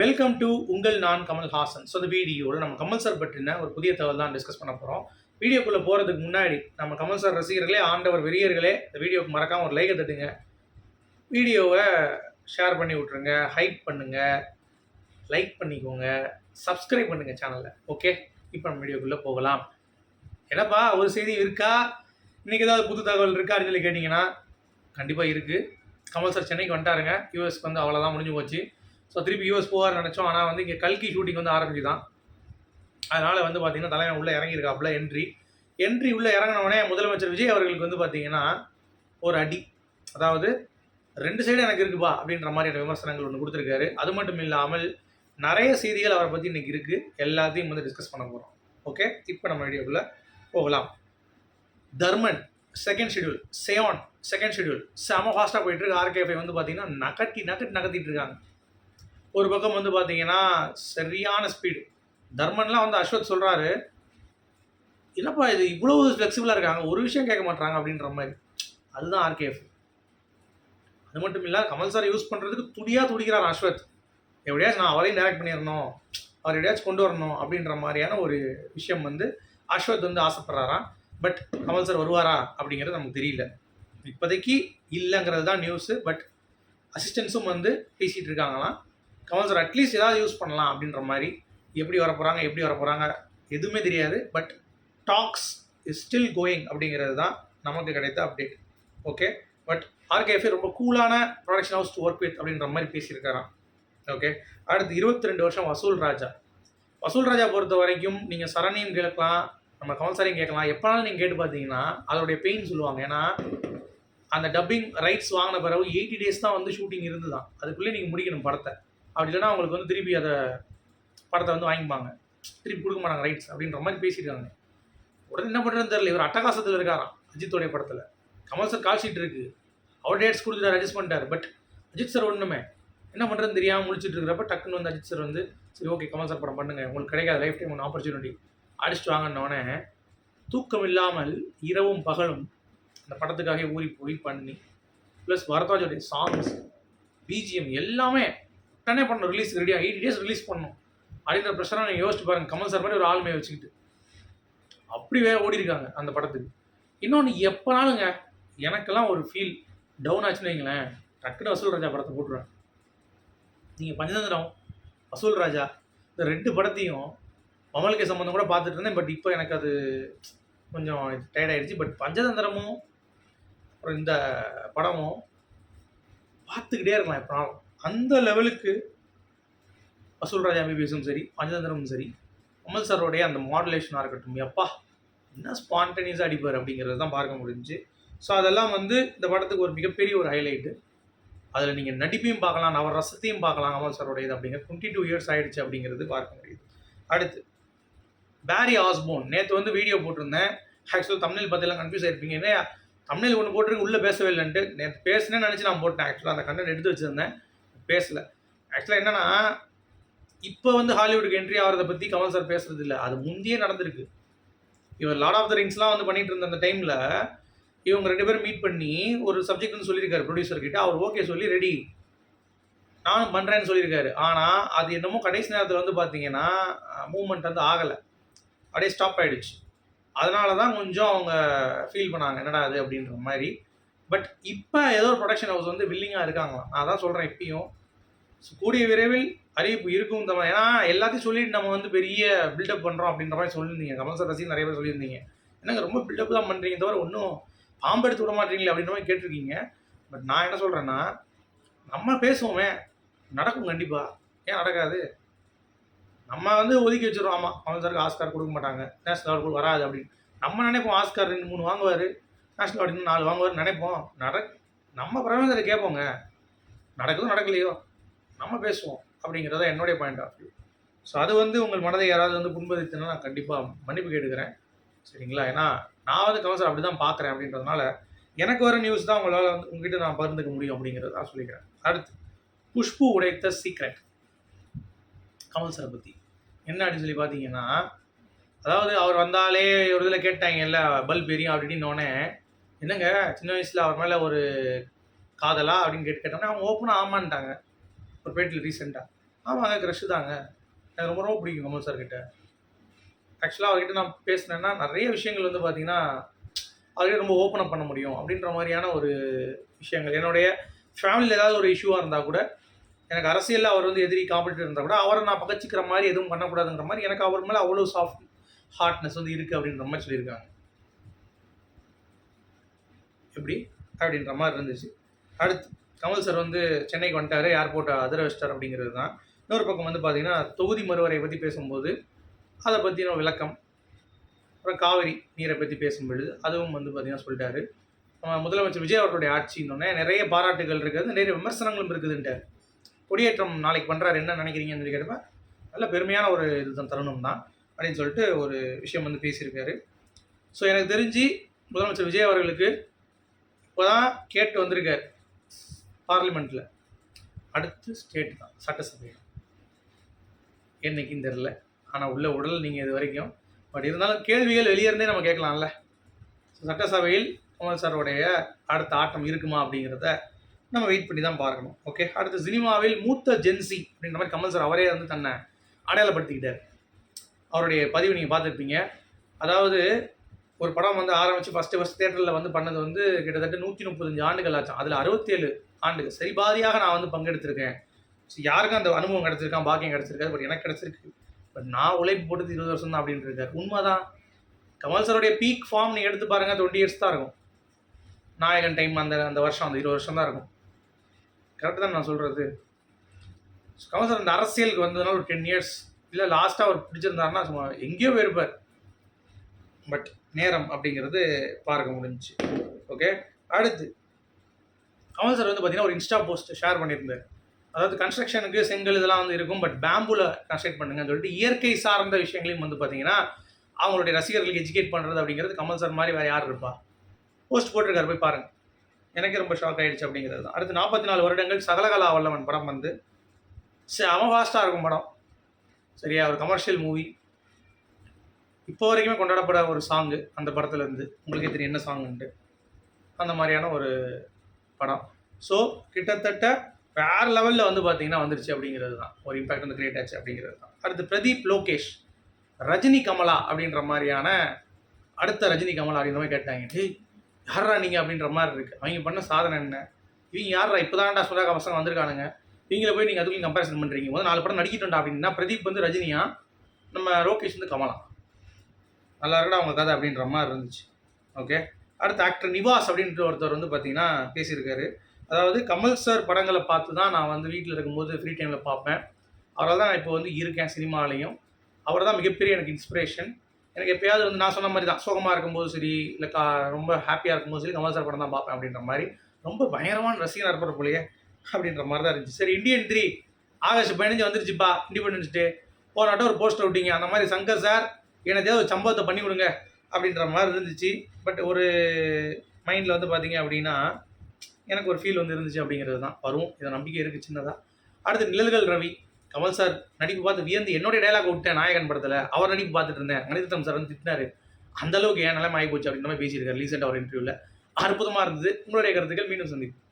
Welcome to உங்கள் நான் Kamal Haasan. So இந்த வீடியோவில் நம்ம கமல் சார் பற்றின ஒரு புதிய தகவல் தான் டிஸ்கஸ் பண்ண போகிறோம். வீடியோக்குள்ளே போகிறதுக்கு முன்னாடி நம்ம கமல் சார் ரசிகர்களே, ஆண்டவர் வெறியர்களே, இந்த வீடியோக்கு மறக்காமல் ஒரு லைக்கை தட்டுங்க. வீடியோவை ஷேர் பண்ணி விட்ருங்க, ஹைப் பண்ணுங்கள், லைக் பண்ணிக்கோங்க, சப்ஸ்கிரைப் பண்ணுங்கள் சேனலை. ஓகே, இப்போ நம்ம வீடியோக்குள்ளே போகலாம். என்னப்பா ஒரு செய்தி இருக்கா, இன்றைக்கி ஏதாவது புது தகவல் இருக்கா அப்படின்னு சொல்லி கேட்டிங்கன்னா கண்டிப்பாக இருக்குது. கமல் சார் சென்னைக்கு வந்துட்டாருங்க. யூஎஸ்க்கு வந்து அவ்வளோதான், முடிஞ்சு போச்சு. ஸோ திருப்பி யூஎஸ் போவார் நினச்சோம். ஆனால் வந்து இங்கே கல்கி ஷூட்டிங் வந்து ஆரம்பிச்சு தான். அதனால் வந்து பார்த்திங்கன்னா தலைவன் உள்ளே இறங்கியிருக்காப்புல. என்ட்ரி உள்ளே இறங்கினவனே முதலமைச்சர் விஜய் அவர்களுக்கு வந்து பார்த்திங்கன்னா ஒரு அடி. அதாவது 2 சைடு எனக்கு இருக்குப்பா அப்படின்ற மாதிரியான விமர்சனங்கள் ஒன்று கொடுத்துருக்காரு. அது மட்டும் இல்லாமல் நிறைய செய்திகள் அவரை பற்றி இன்றைக்கி இருக்குது. எல்லாத்தையும் வந்து டிஸ்கஸ் பண்ண போகிறோம். ஓகே, இப்போ நம்ம வீடியோக்குள்ளே போகலாம். தர்மன் செகண்ட் ஷெடியூல், சேவான் செகண்ட் ஷெடியூல் செம ஃபாஸ்ட்டாக போயிட்டுருக்கு. ஆர்கேஃபை வந்து பார்த்திங்கன்னா நகர்த்திட்டு இருக்காங்க. ஒரு பக்கம் வந்து பார்த்தீங்கன்னா சரியான ஸ்பீடு. தர்மன்லாம் வந்து அஸ்வத் சொல்கிறாரு, என்னப்பா இது இவ்வளோ ஃப்ளெக்சிபிளாக இருக்காங்க, ஒரு விஷயம் கேட்க மாட்டாங்க அப்படின்ற மாதிரி. அதுதான் ஆர்கேஎஃப். அது மட்டும் இல்லை, கமல் சார் யூஸ் பண்ணுறதுக்கு துடிக்கிறார் அஸ்வத். எப்படியாச்சும் நான் அவரையும் டைரக்ட் பண்ணிடணும், அவர் எப்படியாச்சும் கொண்டு வரணும் அப்படின்ற மாதிரியான ஒரு விஷயம் வந்து அஸ்வத் வந்து ஆசைப்படுறாராம். பட் கமல் சார் வருவாரா அப்படிங்கிறது நமக்கு தெரியல. இப்போதைக்கு இல்லைங்கிறது தான் நியூஸு. பட் அசிஸ்டன்ஸும் வந்து பேசிகிட்டு இருக்காங்களாம். கமல் சார் அட்லீஸ்ட் ஏதாவது யூஸ் பண்ணலாம் அப்படின்ற மாதிரி. எப்படி வர போகிறாங்க எதுவுமே தெரியாது. But talks is still going அப்படிங்கிறது தான் நமக்கு கிடைத்த அப்டேட். ஓகே, பட் ஆர்கேஎஃப்ஏ ரொம்ப கூலான production house to work with அப்படின்ற மாதிரி பேசியிருக்காராம். ஓகே, அடுத்து 22 வருஷம் வசூல் ராஜா பொறுத்த வரைக்கும் நீங்கள் சரணியும் கேட்கலாம், நம்ம கமல் சாரையும் கேட்கலாம். எப்போனாலும் நீங்கள் கேட்டு பார்த்தீங்கன்னா அதோடைய பெயின் சொல்லுவாங்க. ஏன்னா அந்த டப்பிங் ரைட்ஸ் வாங்கின பிறகு 80 days தான் வந்து ஷூட்டிங் இருந்து தான். அதுக்குள்ளே நீங்கள் முடிக்கணும் படத்தை. அப்படி இல்லைனா அவங்களுக்கு வந்து திருப்பி அதை படத்தை வந்து வாங்கிப்பாங்க, திருப்பி கொடுக்க மாட்டாங்க ரைட்ஸ் அப்படின்ற மாதிரி பேசியிருக்காங்க. உடனே என்ன பண்ணுறதுன்னு தெரியல. இவர் அட்டகாசத்தில் இருக்காராம் அஜித்தோடைய படத்தில். கமல் சார் கால் ஷீட் இருக்குது, அவர் டேட்ஸ் கொடுத்துட்டார், அட்ஜஸ்ட் பண்ணிட்டார். பட் அஜித் சார் ஒன்றுமே என்ன பண்ணுறதுன்னு தெரியாமல் முடிச்சுட்டு இருக்கிறப்ப டக்குன்னு வந்து அஜித் சார் வந்து சரி ஓகே கமல் சார் படம் பண்ணுங்கள், உங்களுக்கு கிடைக்காத லைஃப் டைம் ஒன்று ஆப்பர்ச்சுனிட்டி அடிச்சுட்டு வாங்கினோடனே தூக்கம் இல்லாமல் இரவும் பகலும் அந்த படத்துக்காக ஊறி போய் பண்ணி ப்ளஸ் பரத்வாஜோடைய சாங்ஸ், பிஜிஎம் எல்லாமே உடனே பண்ணணும். ரிலீஸ் ரெடியாக 80 days ரிலீஸ் பண்ணணும் அப்படின்ற ப்ரெஷராக நீங்கள் யோசிச்சு பாருங்கள். கமல் சார் மாதிரி ஒரு ஆளுமையை வச்சுக்கிட்டு அப்படி ஓடி இருக்காங்க அந்த படத்துக்கு. இன்னொன்று எப்போனாலுங்க எனக்கெல்லாம் ஒரு ஃபீல் டவுன் ஆச்சுன்னு வைங்களேன், டக்குனு வசூல் ராஜா படத்தை போட்டுருவேன். நீங்கள் பஞ்சதந்திரம், வசூல் ராஜா இந்த 2 படத்தையும் மமல்கே சம்பந்தம் கூட பார்த்துட்டு இருந்தேன். பட் இப்போ எனக்கு அது கொஞ்சம் டயர்ட் ஆகிடுச்சு. பட் பஞ்சதந்திரமும் அப்புறம் இந்த படமும் பார்த்துக்கிட்டே இருக்கலாம் எப்போனாலும். அந்த லெவலுக்கு வசூல் ராஜா எம்பிபிஎஸும் சரி, பஞ்சதந்திரமும் சரி, கமல் சாரோடைய அந்த மாடுலேஷனாக இருக்கட்டும், எப்பா என்ன ஸ்பான்டேனியஸாக அடிப்பார் அப்படிங்கிறது தான் பார்க்க முடிஞ்சு. ஸோ அதெல்லாம் வந்து இந்த படத்துக்கு ஒரு மிகப்பெரிய ஒரு ஹைலைட்டு. அதில் நீங்கள் நடிப்பையும் பார்க்கலாம், நவரசத்தையும் பார்க்கலாம். கமல் சாரோடையது அப்படிங்கிறது 22 years ஆகிடுச்சு அப்படிங்கிறது பார்க்க முடியுது. அடுத்து பேரி ஆஸ்போன். நேற்று வந்து வீடியோ போட்டிருந்தேன். ஆக்சுவலாக தமிழில் பார்த்தெல்லாம் கன்ஃபியூஸ் ஆகிருப்பீங்க, ஏன்னா தமிழில் ஒன்று போட்டிருக்கு உள்ளே பேசவே இல்லைன்ட்டு. நேற்று பேசுனேன்னு நினச்சி நான் போட்டேன். ஆக்சுவலாக அந்த கண்டென்ட் எடுத்து வச்சுருந்தேன், பேசலை. ஆக்சுவலாக என்னென்னா, இப்போ வந்து ஹாலிவுட்டுக்கு என்ட்ரி ஆகிறத பற்றி கமல் சார் பேசுகிறது இல்லை, அது முந்தையே நடந்திருக்கு. இவர் லார்ட் ஆஃப் த ரிங்ஸ்லாம் வந்து பண்ணிகிட்டு இருந்த அந்த டைமில் இவங்க 2 பேரும் மீட் பண்ணி ஒரு சப்ஜெக்ட்னு சொல்லியிருக்காரு ப்ரொடியூசர்கிட்ட. அவர் ஓகே சொல்லி ரெடி நானும் பண்ணுறேன்னு சொல்லியிருக்காரு. ஆனால் அது என்னமோ கடைசி நேரத்தில் வந்து பார்த்தீங்கன்னா மூவ்மெண்ட் வந்து ஆகலை, அப்படியே ஸ்டாப் ஆகிடுச்சு. அதனால தான் கொஞ்சம் அவங்க ஃபீல் பண்ணாங்க என்னடா அது அப்படின்ற மாதிரி. பட் இப்போ ஏதோ ஒரு ப்ரொடக்ஷன் ஹவுஸ் வந்து வில்லிங்காக இருக்காங்களாம். நான் தான் சொல்கிறேன் இப்பயும். ஸோ கூடிய விரைவில் அறிவிப்பு இருக்கும் தான். ஏன்னா எல்லாத்தையும் சொல்லிட்டு நம்ம வந்து பெரிய பில்டப் பண்ணுறோம் அப்படின்ற மாதிரி சொல்லியிருந்தீங்க. கமல் சார் ரசிகர் நிறைய பேர் சொல்லியிருந்தீங்க, என்னங்க ரொம்ப பில்டப் தான் பண்ணுறீங்க தவிர ஒன்றும் பாம்பு எடுத்து விட மாட்டீங்களே அப்படின்ற மாதிரி கேட்டிருக்கீங்க. பட் நான் என்ன சொல்கிறேன்னா, நம்ம பேசுவோமே, நடக்கும் கண்டிப்பாக. ஏன் நடக்காது? நம்ம வந்து ஒதுக்கி வச்சுருவோம். ஆமாம், கமல் சாருக்கு ஆஸ்கார் கொடுக்க மாட்டாங்க, நேஷனல் அவார்டு வராது அப்படின்னு நம்ம நினைப்போம். ஆஸ்கார் 2-3 வாங்குவார், நேஷனல் அவார்டு 4 வாங்குவார் நினைப்போம். நம்ம பிரபஞ்சத்தை கேட்போங்க, நடக்குதோ நடக்கலையோ நம்ம பேசுவோம் அப்படிங்கிறத என்னுடைய பாயிண்ட் ஆஃப் வியூ. ஸோ அது வந்து உங்கள் மனதை யாராவது வந்து புண்படுத்தினா நான் கண்டிப்பாக மன்னிப்பு கேட்டுக்கிறேன், சரிங்களா? ஏன்னா நான் வந்து கமல் சார் அப்படி தான் பார்க்குறேன் அப்படின்றதுனால எனக்கு வர நியூஸ் தான் உங்களால் வந்து உங்ககிட்ட நான் பகிர்ந்துக்க முடியும் அப்படிங்கிறத நான் சொல்லிக்கிறேன். அடுத்து குஷ்பு உடைத்த சீக்ரெட். கமல் சாரை பற்றி என்ன அப்படின்னு சொல்லி பார்த்தீங்கன்னா, அதாவது அவர் வந்தாலே ஒரு இதில் கேட்டாங்க இல்லை பல்ப் எரியும் அப்படின்னோடனே, என்னங்க சின்ன வயசில் அவர் மேலே ஒரு காதலா அப்படின்னு கேட்டோன்னே அவங்க ஓப்பனாக ஆமான்ட்டாங்க ஒரு பேட்டில் ரீசெண்டாக. ஆமாங்க க்ரஷ் தாங்க. எனக்கு ரொம்ப ரொம்ப பிடிக்கும் கமல் சார் கிட்ட. ஆக்சுவலா அவர்கிட்ட நான் பேசினேன்னா, நெறைய விஷயங்கள் வந்து பார்த்தீங்கன்னா, அவர்கிட்ட ரொம்ப ஓப்பன் அப் பண்ண முடியும். அப்படின்ற மாரியான ஒரு விஷயங்கள். என்னுடைய ஃபேமிலில ஏதாவது ஒரு இஷ்யூவா இருந்தா கூட, எனக்கு அரசியல்ல அவர் வந்து எதிரி, காம்படிட்டர் இருந்தா கூட, அவர நான் பகச்சுக்கிற மாரி எதுவும் பண்ணக்கூடாதுங்கிற மாரி, எனக்கு அவர் மேல அவ்வளோ சாஃப்ட் ஹார்ட்னஸ் வந்து இருக்கு அப்படின்ற மாரி சொல்லியிருக்காங்க. எப்படி? அப்படின்ற மாரி இருந்துச்சு. அடுத்து கமல் சார் வந்து சென்னைக்கு வந்துட்டாரு. ஏர்போர்ட்ட அதிர வச்சுட்டார் அப்படிங்கிறது தான். இன்னொரு பக்கம் வந்து பார்த்தீங்கன்னா, தொகுதி மறுவரை பத்தி பேசும்போது, அத பத்தின விளக்கம். அப்புறம் காவிரி நீரை பத்தி பேசும்பொழுது, அதுவும் வந்து பார்த்தீங்கன்னா சொல்ட்டாரு. முதலமைச்சர் விஜய் அவர்களுடைய ஆட்சின்னோனே நெறைய பாராட்டுகள் இருக்குது. நிறைய விமர்சனங்களும் இருக்குதுன்ட்டாரு. கொடியேற்றம் நாளைக்கு பண்றாரு. என்ன நினைக்கிறீங்கன்னு சொல்லி கேட்டப்ப, நல்ல பெருமையான ஒரு இதுதான் தருணம் தான். அப்படின்னு சொல்லிட்டு ஒரு விஷயம் வந்து பேசியிருக்காரு. ஸோ எனக்கு தெரிஞ்சு முதலமைச்சர் விஜய் அவர்களுக்கு இப்போதான் கேட்டு வந்திருக்காரு பார்லிமெண்ட்ல. அடுத்து ஸ்டேட் தான் சட்டசபை. என்னைக்குன்னு தெரியல. ஆனா உள்ள உடல் நீங்க இது வரைக்கும். பட் இருந்தாலும் கேள்விகள் வெளியே இருந்தே நம்ம கேட்கலாம்ல. சட்டசபையில் கமல் சாருடைய அடுத்த ஆட்டம் இருக்குமா அப்படிங்கிறத நம்ம வெயிட் பண்ணி தான் பார்க்கணும். ஓகே. அடுத்து சினிமாவில் மூத்த ஜென்சி அப்படின்ற மாதிரி கமல் சார் அவரே வந்து தன்னை அடையாளப்படுத்திக்கிட்டார். அவருடைய பதிவு நீங்கள் பார்த்துருப்பீங்க. அதாவது ஒரு படம் வந்து ஆரம்பித்து ஃபஸ்ட்டு தியேட்டரில் வந்து பண்ணது வந்து கிட்டத்தட்ட 135 ஆண்டுகள் ஆச்சு. அதில் 67 ஆண்டுகள் சரிபாதியாக நான் வந்து பங்கெடுத்திருக்கேன். ஸோ யாருக்கும் அந்த அனுபவம் கிடச்சிருக்கான், பாக்கியம் கிடச்சிருக்காது. பட் எனக்கு கிடச்சிருக்கு. பட் நான் உழைப்பு போட்டது 20 வருஷம் தான் அப்படின்ட்டு இருக்காரு. உண்மைதான். கமல் சாருடைய பீக் ஃபார்ம் நீங்கள் எடுத்து பாருங்கள், 20 இயர்ஸ் தான் இருக்கும். நாயகன் டைம் அந்த அந்த வருஷம், அந்த 20 வருஷம் தான் இருக்கும். கரெக்டு தான் நான் சொல்கிறது. கமல் சார் இந்த அரசியலுக்கு வந்ததுனால ஒரு 10 இயர்ஸ் இல்லை லாஸ்ட்டாக அவர் பிடிச்சிருந்தாருன்னா சும்மா எங்கேயோ போயிருப்பார். பட் நேரம் அப்படிங்கிறது பார்க்க முடிஞ்சிச்சு. ஓகே. அடுத்து கமல் சார் வந்து பார்த்தீங்கன்னா ஒரு இன்ஸ்டா போஸ்ட் ஷேர் பண்ணியிருந்தார். அதாவது கன்ஸ்ட்ரக்ஷனுக்கு செங்கல் இதெல்லாம் வந்து இருக்கும், பட் பேம்பூவில் கன்ஸ்ட்ரக்ட் பண்ணுங்கன்னு சொல்லிட்டு இயற்கை சார்ந்த விஷயங்களையும் வந்து பார்த்தீங்கன்னா அவங்களுடைய ரசிகர்களுக்கு எஜுகேட் பண்ணுறது அப்படிங்கிறது கமல் சார் மாதிரி வேறு யார் இருப்பா? போஸ்ட் போட்டிருக்காரு, போய் பாருங்கள். எனக்கே ரொம்ப ஷாக் ஆகிடுச்சு அப்படிங்கிறது தான். அடுத்து 44 வருடங்கள் சகலகலா வல்லவன் படம் வந்து செம ஃபாஸ்ட்டாக இருக்கும் படம். சரியா? ஒரு கமர்ஷியல் மூவி. இப்போ வரைக்குமே கொண்டாடப்பட ஒரு சாங்கு அந்த படத்துலேருந்து. உங்களுக்கே தெரியும் என்ன சாங்குன்ட்டு. அந்த மாதிரியான ஒரு படம். ஸோ கிட்டத்தட்ட வேறு லெவலில் வந்து பார்த்தீங்கன்னா வந்துருச்சு அப்படிங்கிறது தான். ஒரு இம்பாக்ட் வந்து கிரியேட் ஆச்சு அப்படிங்கிறது தான். அடுத்து பிரதீப் லோகேஷ், ரஜினி கமலா அப்படின்ற மாதிரியான அடுத்த ரஜினி கமலா அப்படின்ற மாதிரி கேட்டாங்க. டேய் யாரா நீங்கள் அப்படின்ற மாதிரி இருக்குது. அவங்க பண்ண சாதனை என்ன? இவங்க யாரா இப்போ தான்டா சுதாகா பசங்க வந்திருக்கானுங்க. இவங்களை போய் நீங்கள் அதுக்குள்ளே கம்பேரிசன் பண்ணுறீங்க. முதல் 4 படம் நடிக்கிட்டோண்டா அப்படின்னா பிரதீப் வந்து ரஜினியா, நம்ம லோகேஷ் வந்து கமலா. நல்லா இருக்கடா அவங்க கதை அப்படின்ற மாதிரி இருந்துச்சு. ஓகே. அடுத்து ஆக்டர் நிவாஸ் அப்படின்ற ஒருத்தர் வந்து பார்த்தீங்கன்னா பேசியிருக்காரு. அதாவது கமல் சார் படங்களை பார்த்து தான் நான் வந்து வீட்டில் இருக்கும்போது ஃப்ரீ டைமில் பார்ப்பேன். அவரால் தான் நான் இப்போ வந்து இருக்கேன் சினிமாலையும். அவர் தான் மிகப்பெரிய எனக்கு இன்ஸ்பிரேஷன். எனக்கு எப்பயாவது வந்து நான் சொன்ன மாதிரி தான் சோகமாக இருக்கும்போது சரி, இல்லை ரொம்ப ஹாப்பியாக இருக்கும்போது சரி கமல் சார் படம் தான் பார்ப்பேன் அப்படின்ற மாதிரி. ரொம்ப பயங்கரமான ரசிகனாக இருப்பார் போலையே அப்படின்ற மாதிரி தான் இருந்துச்சு. சரி, இந்தியன் 3 ஆகஸ்ட் 15 வந்துருச்சுப்பா, இண்டிபெண்டன்ஸ் டே. போனாட்டம் ஒரு போஸ்டர் விட்டீங்க. அந்த மாதிரி சங்கர் சார் எனக்கு ஏதாவது ஒரு சம்பவத்தை பண்ணி கொடுங்க அப்படின்ற மாதிரி இருந்துச்சு. பட் ஒரு மைண்டில் வந்து பார்த்தீங்க அப்படின்னா எனக்கு ஒரு ஃபீல் வந்து இருந்துச்சு அப்படிங்கிறது தான். வரும், இதை நம்பிக்கை இருக்குது சின்னதாக. அடுத்து நிழல்கள் ரவி. கமல் சார் நடிப்பு பார்த்து வியந்து என்னுடைய டைலாக் விட்டேன் நாயகன் படத்தில். அவர் நடிப்பு பார்த்துட்டு இருந்தேன். மணிரத்னம் சார் வந்து திட்டினாரு. அந்தளவுக்கு ஏன் நிலைமை ஆகி போச்சு அப்படின்ற மாதிரி பேசியிருக்காரு ரீசெண்டாக ஒரு இன்டர்வியூவில். அற்புதமாக இருந்தது. உங்களுடைய கருத்துக்கள் மீண்டும் சந்திப்போம்.